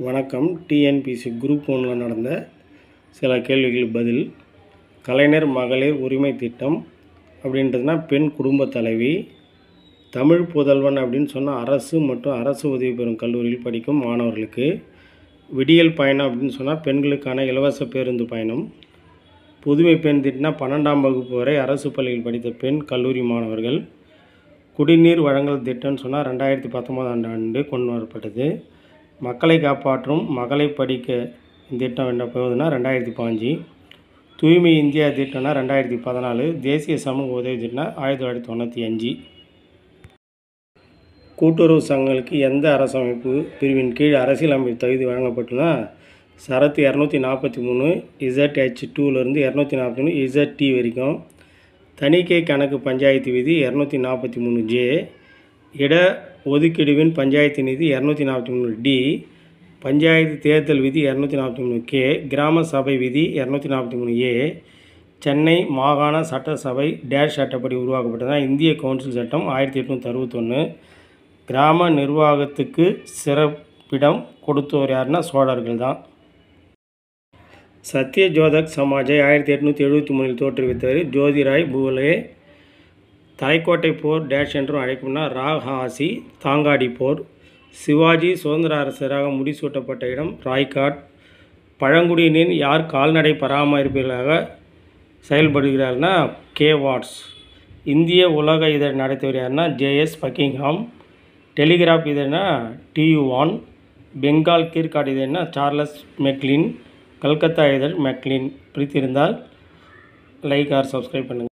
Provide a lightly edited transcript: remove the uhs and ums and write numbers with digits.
வணக்கம். TNPSC group 1ல் நடந்த சில கேள்விகள் பதில். கலைஞர் மகளிர் உரிமை திட்டம் அப்படின்றதுனா பெண் குடும்ப தலைவி. தமிழ் புதல்வன் அப்படின்னு சொன்னால் அரசு மற்றும் அரசு உதவி பெறும் கல்லூரியில் படிக்கும் மாணவர்களுக்கு. விடியல் பயணம் அப்படின்னு சொன்னால் பெண்களுக்கான இலவச பேருந்து பயணம். புதுமை பெண் திட்டம்னா 12ஆம் வகுப்பு வரை அரசு பள்ளியில் படித்த பெண் கல்லூரி மாணவர்கள். குடிநீர் வழங்கல் திட்டம்னு சொன்னால் 2019ஆம் ஆண்டு கொண்டு வரப்பட்டது. மக்களை காப்பாற்றும் மகளை படிக்க திட்டம் என்ன போகுதுன்னா 2015. தூய்மை இந்தியா திட்டம்னா 2014. தேசிய சமூக உதவி திட்டம்னா 1995. கூட்டுறவு சங்கங்களுக்கு எந்த அரசமைப்பு பிரிவின் கீழ் அரசியலமைப்பு தகுதி வழங்கப்பட்டுள்ளனா சரத்து 243 ZH2லேருந்து 243 ZT வரைக்கும். தணிக்கை கணக்கு பஞ்சாயத்து விதி 243J. இட ஒதுக்கீடுவின் பஞ்சாயத்து நிதி 243D. பஞ்சாயத்து தேர்தல் விதி 243K. கிராம சபை விதி 243A. சென்னை மாகாண சட்டசபை டேஷ் சட்டப்படி உருவாக்கப்பட்டதான் இந்திய கவுன்சில் சட்டம் 1861. கிராம நிர்வாகத்துக்கு சிறப்பிடம் கொடுத்தவர் யாருன்னா சோழர்கள் தான். சத்யஜோதக் சமாஜை 1873 தோற்றுவித்தவர் ஜோதிராய் பூலே. தலைக்கோட்டை போர் டேஷ் என்றும் அழைக்கும்னா ராஹாசி தாங்காடி போர். சிவாஜி சுதந்திர அரசராக முடிசூட்டப்பட்ட இடம் ராய்காட். பழங்குடியினர் யார் கால்நடை பராமரிப்பாளராக செயல்படுகிறார்னா கே வாட்ஸ். இந்திய உலக இதழ் நடத்தியவர் யாருன்னா JS பக்கிங்ஹாம். டெலிகிராஃப் இதழ்னா TU வான். பெங்கால் கீர்காட் இதழ்னா சார்லஸ் மெக்லின். கல்கத்தா இதழ் மெக்லின். பிடித்திருந்தால் லைக் ஆர் சப்ஸ்கிரைப் பண்ணுங்கள்.